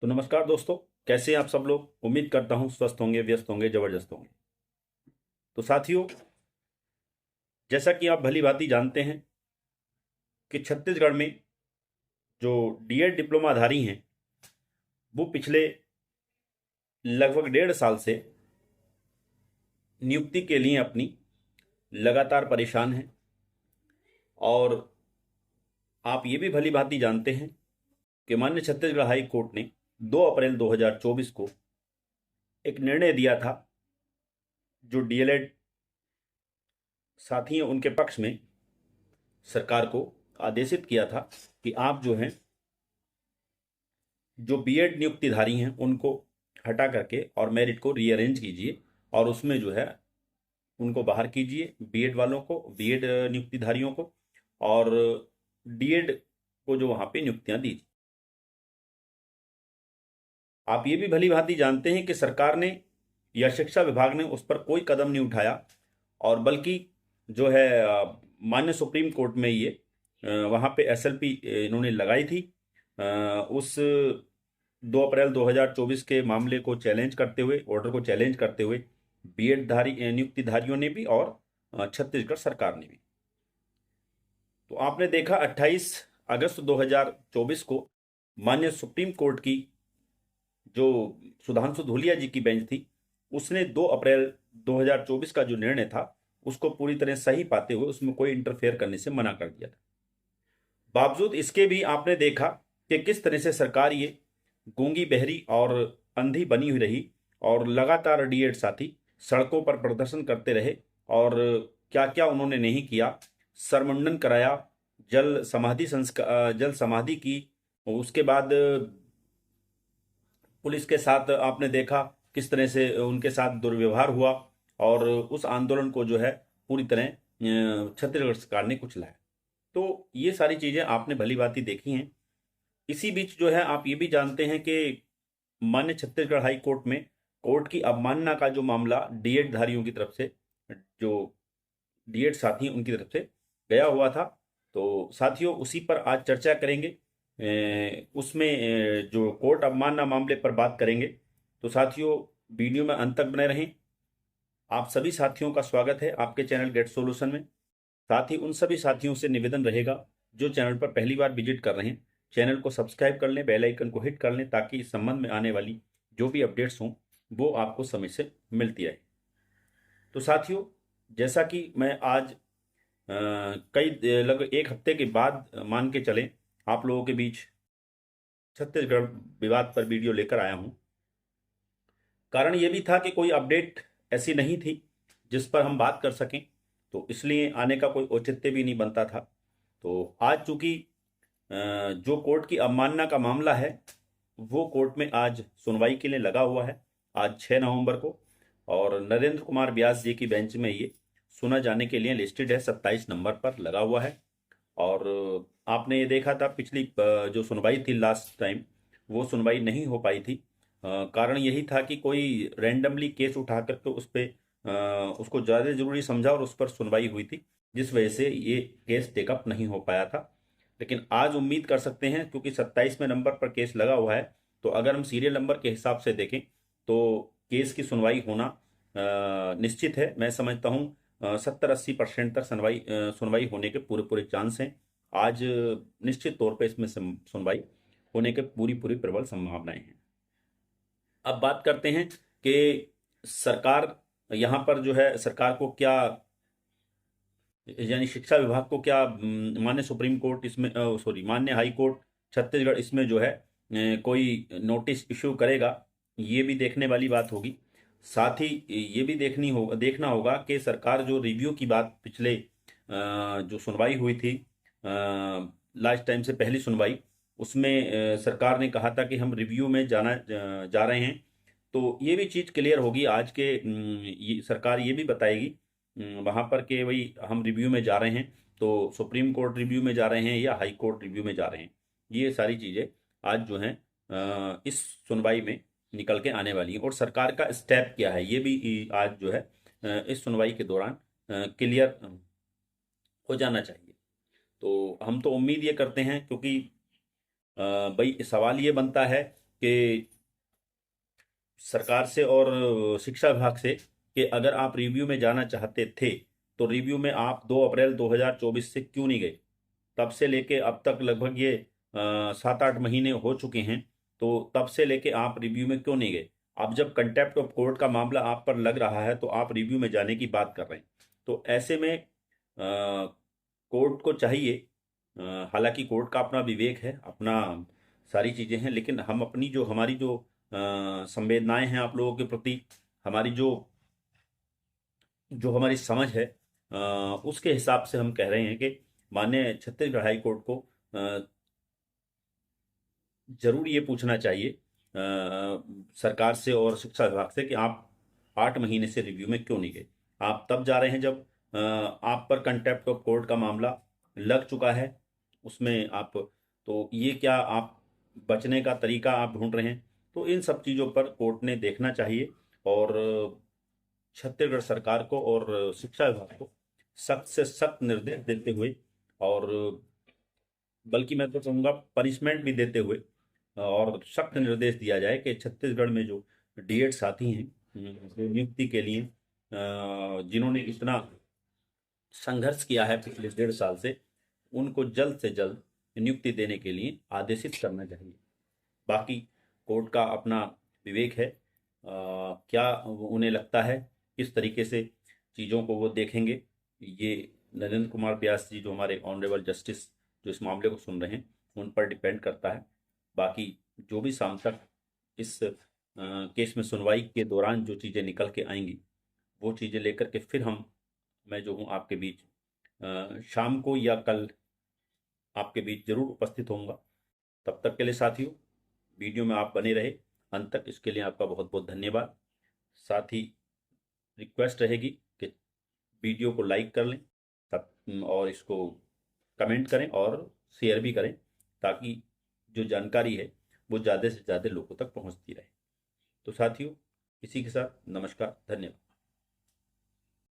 तो नमस्कार दोस्तों, कैसे हैं आप सब लोग। उम्मीद करता हूं स्वस्थ होंगे, व्यस्त होंगे, जबरदस्त होंगे। तो साथियों, जैसा कि आप भली भांति जानते हैं कि छत्तीसगढ़ में जो डीएड डिप्लोमाधारी हैं वो पिछले लगभग 1.5 साल से नियुक्ति के लिए अपनी लगातार परेशान हैं। और आप ये भी भली भांति जानते हैं कि माननीय छत्तीसगढ़ हाई कोर्ट ने 2 अप्रैल 2024 को एक निर्णय दिया था जो डीएलएड साथी हैं उनके पक्ष में सरकार को आदेशित किया था कि आप जो हैं, जो बीएड नियुक्तिधारी हैं उनको हटा करके और मेरिट को रीअरेंज कीजिए और उसमें जो है उनको बाहर कीजिए, बीएड वालों को, बीएड नियुक्तिधारियों को, और डीएड को जो वहाँ पे नियुक्तियाँ दीजिए। आप ये भी भली भांति जानते हैं कि सरकार ने या शिक्षा विभाग ने उस पर कोई कदम नहीं उठाया और बल्कि जो है माननीय सुप्रीम कोर्ट में ये वहाँ पे एसएलपी इन्होंने लगाई थी। उस 2 अप्रैल 2024 के मामले को चैलेंज करते हुए, ऑर्डर को चैलेंज करते हुए बीएड धारी नियुक्तिधारियों ने भी और छत्तीसगढ़ सरकार ने भी। तो आपने देखा 28 अगस्त 2024 को माननीय सुप्रीम कोर्ट की जो सुधांशु धूलिया जी की बेंच थी उसने 2 अप्रैल 2024 का जो निर्णय था उसको पूरी तरह सही पाते हुए उसमें कोई इंटरफेयर करने से मना कर दिया था। बावजूद इसके भी आपने देखा कि किस तरह से सरकार ये गूंगी, बहरी और अंधी बनी हुई रही और लगातार डीएड साथी सड़कों पर प्रदर्शन करते रहे और क्या क्या उन्होंने नहीं किया। सरमुंडन कराया, जल समाधि की, उसके बाद पुलिस के साथ आपने देखा किस तरह से उनके साथ दुर्व्यवहार हुआ और उस आंदोलन को जो है पूरी तरह छत्तीसगढ़ सरकार ने कुचलाया। तो ये सारी चीज़ें आपने भली भांति देखी हैं। इसी बीच जो है आप ये भी जानते हैं कि माननीय छत्तीसगढ़ हाई कोर्ट में कोर्ट की अवमानना का जो मामला डीएड धारियों की तरफ से, जो डीएड साथी उनकी तरफ से गया हुआ था। तो साथियों, उसी पर आज चर्चा करेंगे। उसमें जो कोर्ट अवमानना मामले पर बात करेंगे। तो साथियों, वीडियो में अंत तक बने रहें। आप सभी साथियों का स्वागत है आपके चैनल गेट सॉल्यूशन में। साथ ही उन सभी साथियों से निवेदन रहेगा जो चैनल पर पहली बार विजिट कर रहे हैं, चैनल को सब्सक्राइब कर लें, बेल आइकन को हिट कर लें ताकि इस संबंध में आने वाली जो भी अपडेट्स हों वो आपको समय से मिलती रहे। तो साथियों, जैसा कि मैं आज कई लगभग 1 हफ्ते के बाद मान के चलें आप लोगों के बीच छत्तीसगढ़ विवाद पर वीडियो लेकर आया हूं। कारण ये भी था कि कोई अपडेट ऐसी नहीं थी जिस पर हम बात कर सकें, तो इसलिए आने का कोई औचित्य भी नहीं बनता था। तो आज चूंकि जो कोर्ट की अवमानना का मामला है वो कोर्ट में आज सुनवाई के लिए लगा हुआ है, आज 6 नवंबर को, और नरेंद्र कुमार व्यास जी की बेंच में ये सुना जाने के लिए लिस्टेड है, 27 नंबर पर लगा हुआ है। और आपने ये देखा था पिछली जो सुनवाई थी लास्ट टाइम, वो सुनवाई नहीं हो पाई थी। कारण यही था कि कोई रैंडमली केस उठा करके उस पर उसको ज़्यादा ज़रूरी समझा और उस पर सुनवाई हुई थी, जिस वजह से ये केस टेकअप नहीं हो पाया था। लेकिन आज उम्मीद कर सकते हैं क्योंकि 27वें नंबर पर केस लगा हुआ है, तो अगर हम सीरियल नंबर के हिसाब से देखें तो केस की सुनवाई होना निश्चित है। मैं समझता हूँ 70-80% तक सुनवाई होने के पूरे पूरे चांस हैं। आज निश्चित तौर पे इसमें सुनवाई होने के पूरी पूरी प्रबल संभावनाएं हैं। अब बात करते हैं कि सरकार यहाँ पर जो है, सरकार को क्या, यानी शिक्षा विभाग को क्या माननीय सुप्रीम कोर्ट इसमें, सॉरी माननीय हाई कोर्ट छत्तीसगढ़ इसमें जो है कोई नोटिस इशू करेगा, ये भी देखने वाली बात होगी। साथ ही ये भी देखना होगा कि सरकार जो रिव्यू की बात पिछले जो सुनवाई हुई थी लास्ट टाइम से पहली सुनवाई, उसमें सरकार ने कहा था कि हम रिव्यू में जा रहे हैं। तो ये भी चीज़ क्लियर होगी आज के, ये सरकार ये भी बताएगी वहाँ पर कि भाई हम रिव्यू में जा रहे हैं, तो सुप्रीम कोर्ट रिव्यू में जा रहे हैं या हाई कोर्ट रिव्यू में जा रहे हैं। ये सारी चीज़ें आज जो हैं इस सुनवाई में निकल के आने वाली हैं और सरकार का स्टेप क्या है ये भी आज जो है इस सुनवाई के दौरान क्लियर हो जाना चाहिए। तो हम तो उम्मीद ये करते हैं, क्योंकि भाई सवाल ये बनता है कि सरकार से और शिक्षा विभाग से कि अगर आप रिव्यू में जाना चाहते थे तो रिव्यू में आप 2 अप्रैल 2024 से क्यों नहीं गए। तब से लेके अब तक लगभग ये 7-8 महीने हो चुके हैं, तो तब से लेके आप रिव्यू में क्यों नहीं गए। अब जब कंटेम्प्ट ऑफ कोर्ट का मामला आप पर लग रहा है तो आप रिव्यू में जाने की बात कर रहे हैं। तो ऐसे में कोर्ट को चाहिए, हालांकि कोर्ट का अपना विवेक है, अपना सारी चीज़ें हैं, लेकिन हम अपनी जो हमारी जो संवेदनाएं हैं आप लोगों के प्रति, हमारी जो जो हमारी समझ है, उसके हिसाब से हम कह रहे हैं कि माननीय छत्तीसगढ़ हाई कोर्ट को जरूर ये पूछना चाहिए सरकार से और शिक्षा विभाग से कि आप 8 महीने से रिव्यू में क्यों नहीं गए। आप तब जा रहे हैं जब आप पर कंटेम्प्ट ऑफ कोर्ट का मामला लग चुका है, उसमें आप, तो ये क्या आप बचने का तरीका आप ढूंढ रहे हैं। तो इन सब चीज़ों पर कोर्ट ने देखना चाहिए और छत्तीसगढ़ सरकार को और शिक्षा विभाग को सख्त से सख्त निर्देश देते हुए, और बल्कि मैं तो कहूँगा पनिशमेंट भी देते हुए, और सख्त निर्देश दिया जाए कि छत्तीसगढ़ में जो डीएड साथी हैं नियुक्ति के लिए जिन्होंने इतना संघर्ष किया है पिछले 1.5 साल से, उनको जल्द से जल्द नियुक्ति देने के लिए आदेशित करना चाहिए। बाकी कोर्ट का अपना विवेक है, क्या उन्हें लगता है किस तरीके से चीज़ों को वो देखेंगे, ये नरेंद्र कुमार व्यास जी जो हमारे ऑनरेबल जस्टिस जो इस मामले को सुन रहे हैं उन पर डिपेंड करता है। बाकी जो भी शाम तक इस केस में सुनवाई के दौरान जो चीज़ें निकल के आएंगी वो चीज़ें लेकर के फिर मैं जो हूँ आपके बीच शाम को या कल आपके बीच जरूर उपस्थित होऊंगा। तब तक के लिए साथियों, वीडियो में आप बने रहे अंत तक, इसके लिए आपका बहुत बहुत धन्यवाद। साथ ही रिक्वेस्ट रहेगी कि वीडियो को लाइक कर लें और इसको कमेंट करें और शेयर भी करें, ताकि जो जानकारी है वो ज़्यादा से ज़्यादा लोगों तक पहुंचती रहे। तो साथियों, इसी के साथ नमस्कार, धन्यवाद।